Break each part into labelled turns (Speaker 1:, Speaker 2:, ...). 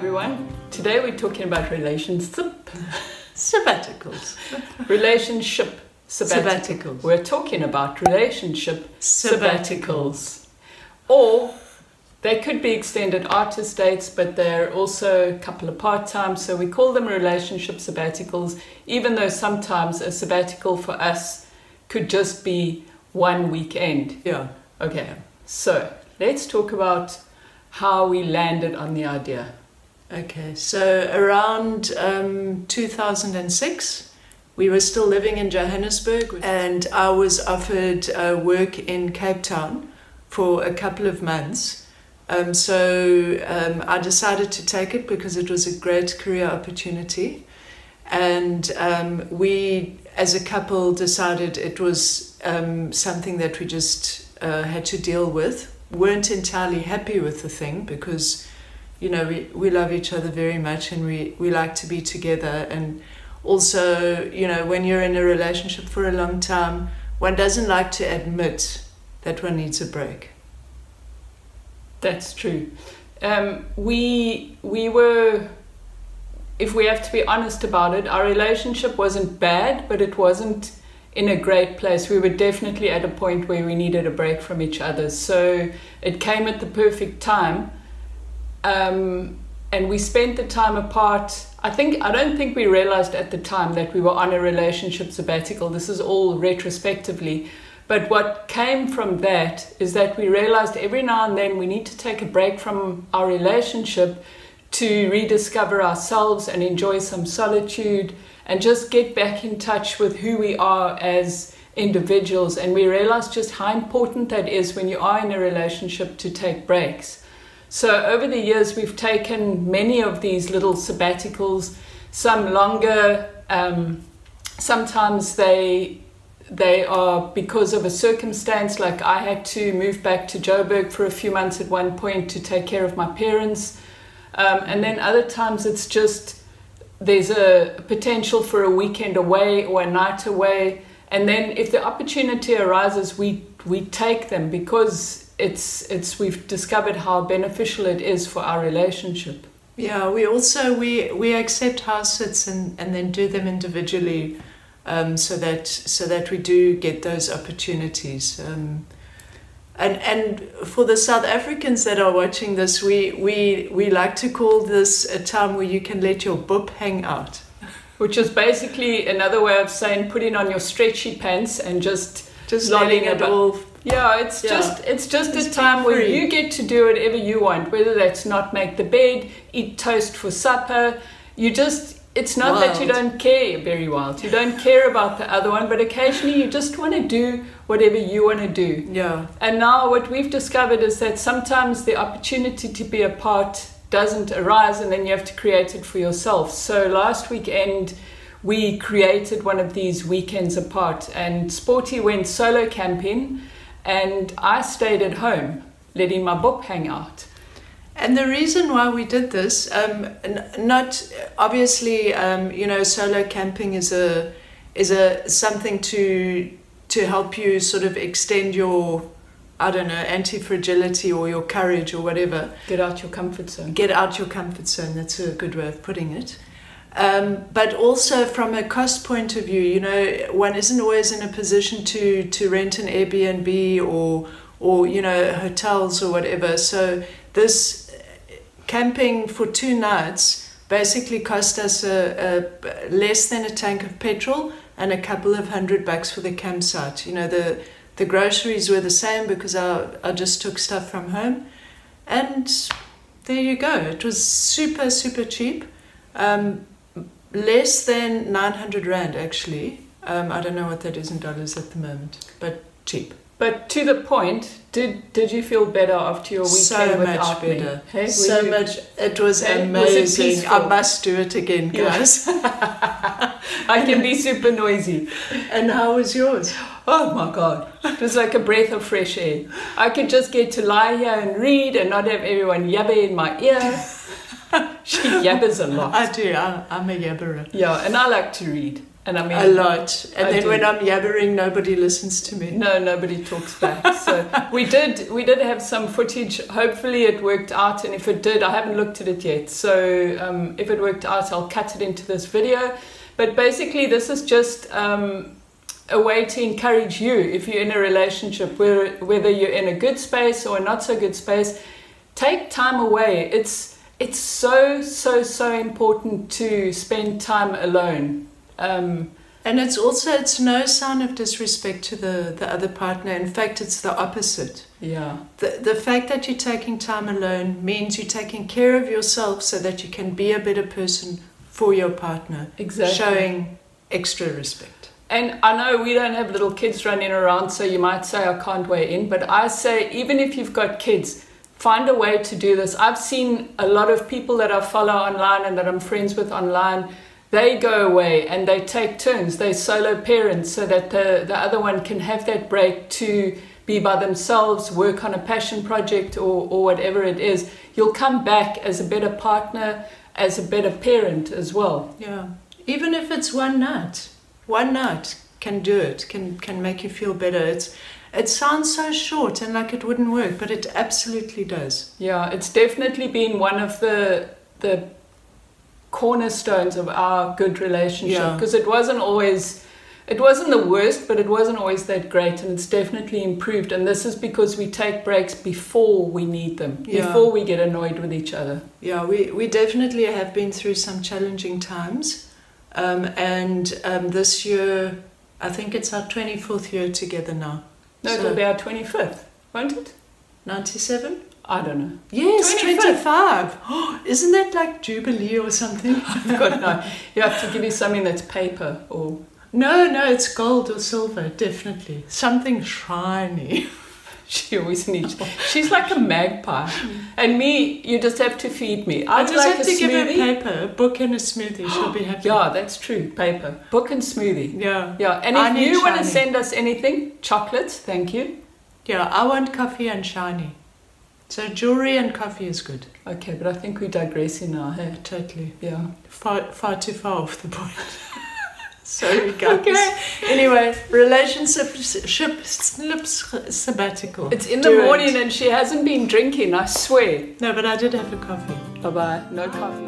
Speaker 1: everyone. Today we're talking about
Speaker 2: Sabbaticals.
Speaker 1: Relationship sabbaticals. We're talking about relationship sabbaticals. Or they could be extended artist dates, but they're also a couple of part-time, so we call them relationship sabbaticals, even though sometimes a sabbatical for us could just be one weekend.
Speaker 2: Yeah.
Speaker 1: Okay, so let's talk about how we landed on the idea.
Speaker 2: Okay, so around 2006, we were still living in Johannesburg, and I was offered work in Cape Town for a couple of months. I decided to take it because it was a great career opportunity. And we, as a couple, decided it was something that we just had to deal with. Weren't entirely happy with the thing because, you know, we love each other very much and we like to be together. And also, you know, when you're in a relationship for a long time, one doesn't like to admit that one needs a break.
Speaker 1: That's true. We were, if we have to be honest about it, our relationship wasn't bad, but it wasn't in a great place. We were definitely at a point where we needed a break from each other. So it came at the perfect time. And we spent the time apart. I don't think we realized at the time that we were on a relationship sabbatical. This is all retrospectively. But what came from that is that we realized every now and then we need to take a break from our relationship to rediscover ourselves and enjoy some solitude and just get back in touch with who we are as individuals. And we realized just how important that is when you are in a relationship to take breaks. So over the years, we've taken many of these little sabbaticals, some longer. Sometimes they are because of a circumstance, like I had to move back to Joburg for a few months at one point to take care of my parents. And then other times it's just there's a potential for a weekend away or a night away. And then if the opportunity arises, we take them because we've discovered how beneficial it is for our relationship.
Speaker 2: Yeah, we accept house sits and then do them individually, so that we do get those opportunities. And for the South Africans that are watching this, we like to call this a time where you can let your boop hang out.
Speaker 1: Which is basically another way of saying putting on your stretchy pants and just
Speaker 2: letting it all.
Speaker 1: Yeah, it's just a time where you get to do whatever you want, whether that's not make the bed, eat toast for supper. It's not
Speaker 2: Wild.
Speaker 1: that you don't care, very wild. You don't care about the other one, but occasionally you just want to do whatever you want to do.
Speaker 2: Yeah.
Speaker 1: And now what we've discovered is that sometimes the opportunity to be apart doesn't arise and then you have to create it for yourself. So last weekend we created one of these weekends apart, and Sporty went solo camping and I stayed at home letting my book hang out.
Speaker 2: And the reason why we did this, not obviously, you know, solo camping is something to help you sort of extend your, I don't know, anti-fragility or your courage or whatever.
Speaker 1: Get out your comfort zone.
Speaker 2: Get out your comfort zone. That's a good way of putting it. But also from a cost point of view, you know, one isn't always in a position to rent an Airbnb or you know, hotels or whatever. So this camping for 2 nights basically cost us less than a tank of petrol and a couple of $100 for the campsite. You know, the groceries were the same because I just took stuff from home, and there you go. It was super, super cheap. Less than 900 Rand actually. I don't know what that is in dollars at the moment, but cheap.
Speaker 1: But to the point, did you feel better after your weekend
Speaker 2: so
Speaker 1: without
Speaker 2: much better?
Speaker 1: Hey,
Speaker 2: so much. It was amazing. I must do it again, guys.
Speaker 1: I can be super noisy.
Speaker 2: And how was yours?
Speaker 1: Oh my God. It was like a breath of fresh air. I could just get to lie here and read and not have everyone yabber in my ear. She yabbers a lot.
Speaker 2: I do. I'm a yabberer.
Speaker 1: Yeah, and I like to read. And I mean
Speaker 2: a lot. And
Speaker 1: I
Speaker 2: then
Speaker 1: do.
Speaker 2: when I'm yabbering, nobody listens to me.
Speaker 1: No, nobody talks back. So we did have some footage. Hopefully it worked out, and if it did, I haven't looked at it yet. So if it worked out, I'll cut it into this video. But basically, this is just a way to encourage you, if you're in a relationship, whether you're in a good space or a not so good space, take time away. It's so important to spend time alone.
Speaker 2: And it's no sign of disrespect to the other partner. In fact, it's the opposite.
Speaker 1: Yeah.
Speaker 2: The fact that you're taking time alone means you're taking care of yourself so that you can be a better person for your partner.
Speaker 1: Exactly.
Speaker 2: Showing extra respect.
Speaker 1: And I know we don't have little kids running around, so you might say I can't weigh in, but I say even if you've got kids, find a way to do this. I've seen a lot of people that I follow online and that I'm friends with online. They go away and they take turns. They're solo parents so that the other one can have that break to be by themselves, work on a passion project or whatever it is. You'll come back as a better partner, as a better parent as well.
Speaker 2: Yeah. Even if it's one night can do it, can make you feel better. It sounds so short and like it wouldn't work, but it absolutely does.
Speaker 1: Yeah, it's definitely been one of the cornerstones of our good relationship, because it wasn't the worst, but it wasn't always that great, and it's definitely improved. And this is because we take breaks before we need them, before we get annoyed with each other. Yeah,
Speaker 2: we definitely have been through some challenging times, and this year I think it's our 24th year together now.
Speaker 1: No, it'll be our 25th, won't it?
Speaker 2: 97?
Speaker 1: I don't know.
Speaker 2: Yes, 25. Oh, isn't that like Jubilee or something?
Speaker 1: God, no. You have to give me something that's paper or...
Speaker 2: No, it's gold or silver, definitely. Something shiny.
Speaker 1: She always needs... She's like a magpie. And me, you just have to feed me.
Speaker 2: I just
Speaker 1: like
Speaker 2: have to give her paper, a book and a smoothie. She'll be happy.
Speaker 1: Yeah, that's true. Paper. Book and smoothie.
Speaker 2: Yeah.
Speaker 1: And if you want to send us anything, chocolates, thank you.
Speaker 2: Yeah, I want coffee and shiny. So jewelry and coffee is good.
Speaker 1: Okay, but I think we're digressing now, hey?
Speaker 2: Totally.
Speaker 1: Yeah.
Speaker 2: Far too far off the point. Sorry, guys. Okay. Anyway, relationship sabbatical.
Speaker 1: It's in the morning and she hasn't been drinking, I swear.
Speaker 2: No, but I did have a coffee.
Speaker 1: Bye-bye. No coffee.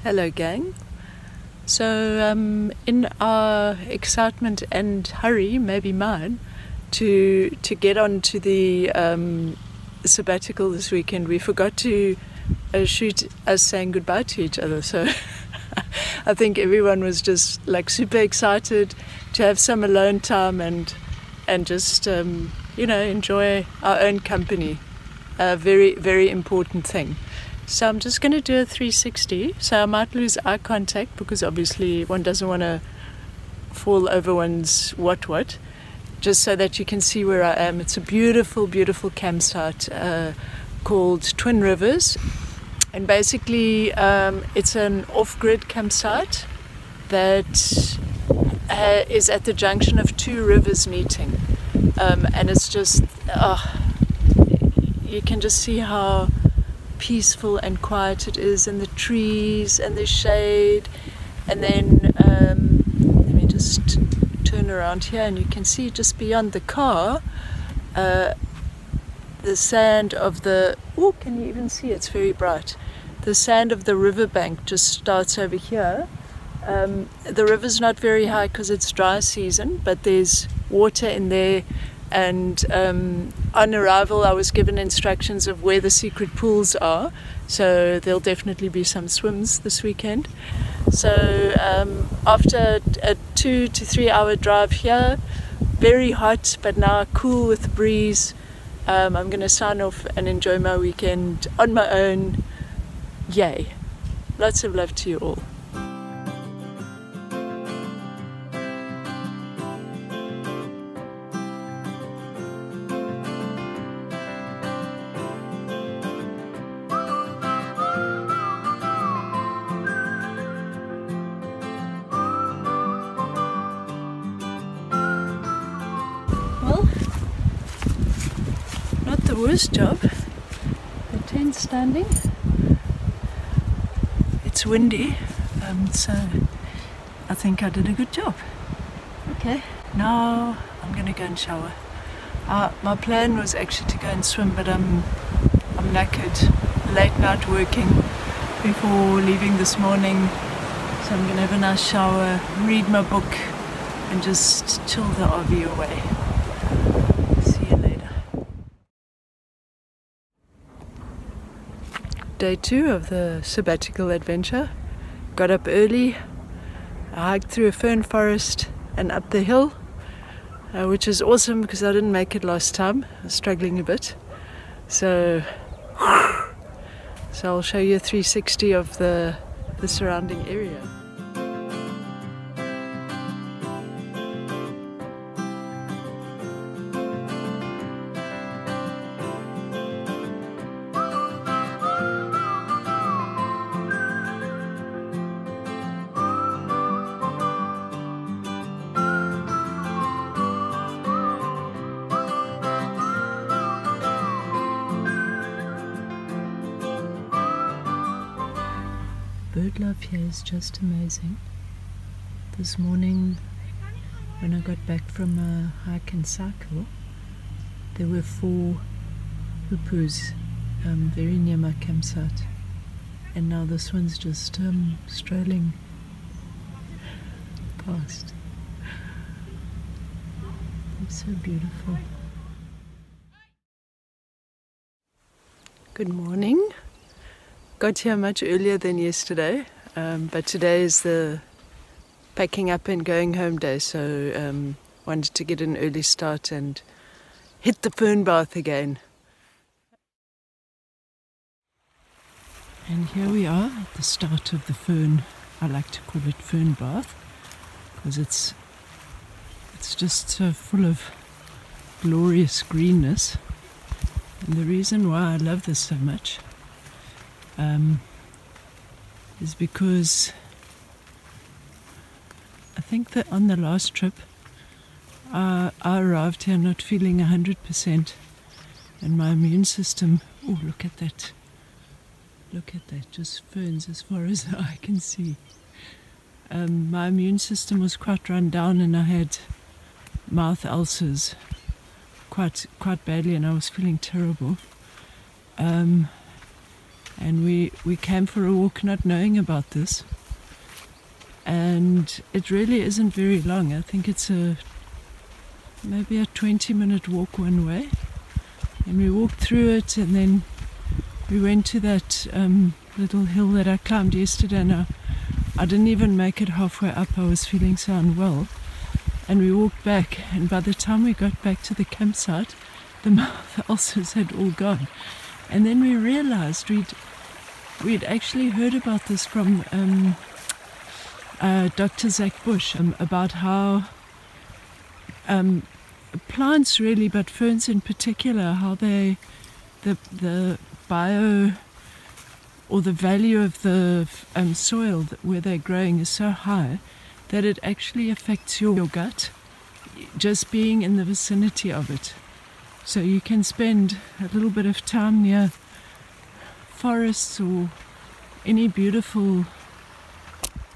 Speaker 2: Hello, gang. So, in our excitement and hurry, maybe mine, to get on to the sabbatical this weekend, we forgot to shoot us saying goodbye to each other. So I think everyone was just like super excited to have some alone time and just enjoy our own company. A very, very important thing. So I'm just going to do a 360. So I might lose eye contact because obviously one doesn't want to fall over one's what, just so that you can see where I am. It's a beautiful, beautiful campsite called Twin Rivers. And basically it's an off-grid campsite that is at the junction of two rivers meeting. And it's just, you can just see how peaceful and quiet it is, and the trees and the shade. And then let me just turn around here and you can see just beyond the car the sand of the, can you even see? It's very bright. The sand of the riverbank just starts over here. The river's not very high because it's dry season, but there's water in there. And on arrival I was given instructions of where the secret pools are, so there'll definitely be some swims this weekend. So after a 2 to 3 hour drive here, very hot but now cool with the breeze, I'm going to sign off and enjoy my weekend on my own. Yay! Lots of love to you all. Worst job, the tent standing. windy, so I think I did a good job. Okay, now I'm gonna go and shower. My plan was actually to go and swim, but I'm knackered. Late night working before leaving this morning, so I'm gonna have a nice shower, read my book, and just chill the RV away. See you later. Day 2 of the sabbatical adventure. Got up early, I hiked through a fern forest and up the hill, which is awesome because I didn't make it last time. I was struggling a bit. So I'll show you a 360 of the surrounding area. Bird life here is just amazing. This morning when I got back from a hike and cycle, there were 4 hoopers very near my campsite, and now this one's just strolling past. It's so beautiful. Good morning. Got here much earlier than yesterday, but today is the packing up and going home day, so wanted to get an early start and hit the fern bath again. And here we are at the start of the fern. I like to call it fern bath because it's just so full of glorious greenness. And the reason why I love this so much is because I think that on the last trip I arrived here not feeling 100%, and my immune system, oh look at that, just ferns as far as the eye can see. My immune system was quite run down and I had mouth ulcers quite badly, and I was feeling terrible. And we came for a walk not knowing about this, and it really isn't very long. I think it's maybe a 20-minute walk one way, and we walked through it, and then we went to that little hill that I climbed yesterday, and I didn't even make it halfway up. I was feeling so unwell, and we walked back, and by the time we got back to the campsite, the mouth ulcers had all gone. And then we realized we'd actually heard about this from Dr. Zach Bush, about how plants really, but ferns in particular, how the bio or the value of the soil where they're growing is so high that it actually affects your gut just being in the vicinity of it. So you can spend a little bit of time near forests or any beautiful,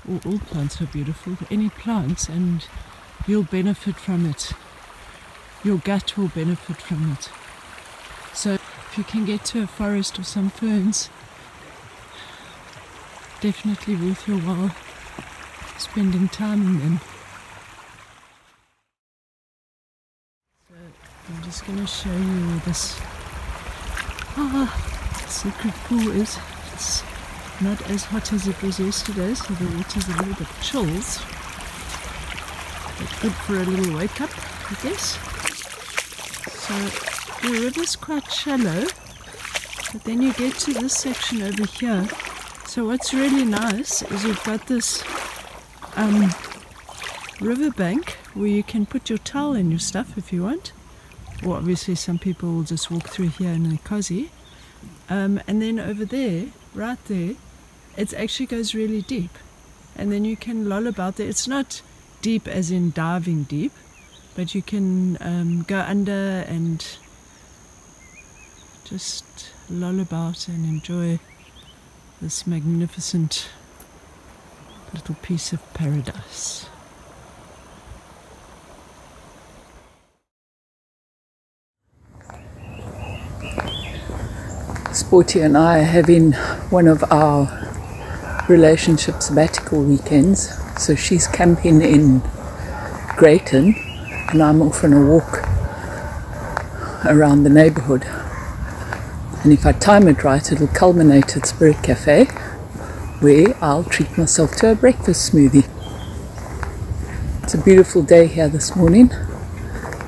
Speaker 2: or all plants are beautiful, any plants, and you'll benefit from it. Your gut will benefit from it. So if you can get to a forest or some ferns, definitely worth your while spending time in them. I'm just going to show you where this secret pool is. It's not as hot as it was yesterday, so the water's a little bit chills. But good for a little wake up, I guess. So the river's quite shallow, but then you get to this section over here. So what's really nice is you've got this riverbank where you can put your towel and your stuff if you want. Or obviously some people will just walk through here in a cozy. And then over there, right there, it actually goes really deep. And then you can loll about there. It's not deep as in diving deep, but you can go under and just loll about and enjoy this magnificent Little piece of paradise.
Speaker 1: Sporty and I are having one of our relationship sabbatical weekends. So she's camping in Greyton and I'm off on a walk around the neighbourhood. And if I time it right, it'll culminate at Spirit Cafe, where I'll treat myself to a breakfast smoothie. It's a beautiful day here this morning,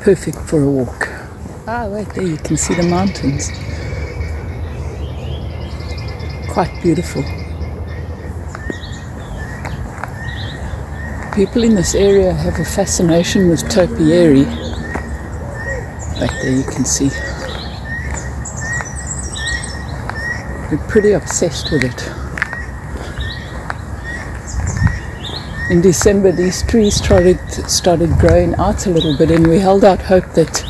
Speaker 1: perfect for a walk. Ah, wait, there you can see the mountains. Quite beautiful. People in this area have a fascination with topiary. Right there you can see. They're pretty obsessed with it. In December these trees started growing out a little bit and we held out hope that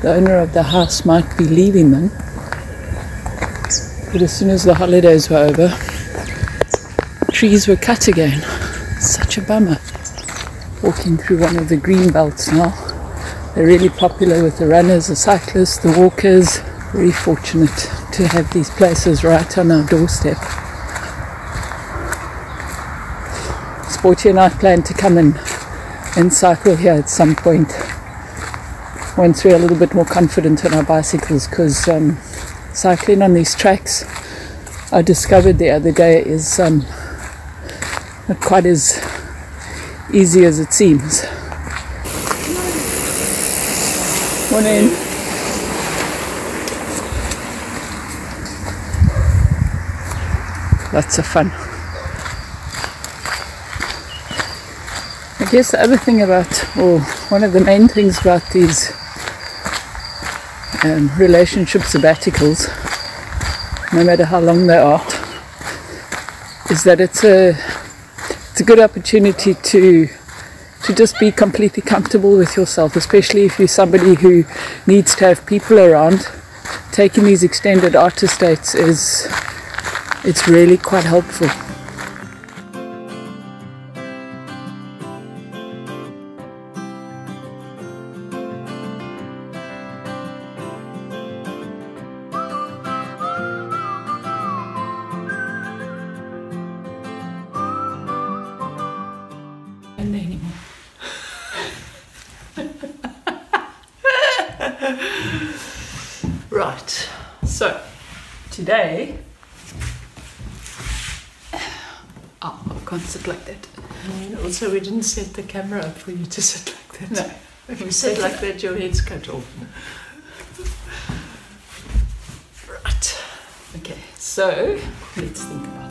Speaker 1: the owner of the house might be leaving them. But as soon as the holidays were over, trees were cut again. Such a bummer. Walking through one of the green belts now. They're really popular with the runners, the cyclists, the walkers. Very fortunate to have these places right on our doorstep. Sporty and I plan to come and cycle here at some point once we're a little bit more confident on our bicycles, because cycling on these tracks, I discovered the other day, is not quite as easy as it seems. Morning. Lots of fun. I guess the other thing about, or one of the main things about these relationship sabbaticals, no matter how long they are, is that it's a good opportunity to just be completely comfortable with yourself, especially if you're somebody who needs to have people around. Taking these extended artist dates it's really quite helpful. Anymore.
Speaker 2: Right.
Speaker 1: So today, I can't sit like that.
Speaker 2: Also, we didn't set the camera up for you to sit like that.
Speaker 1: No,
Speaker 2: If you sit like that, your head's cut off.
Speaker 1: Right. Okay. So let's think about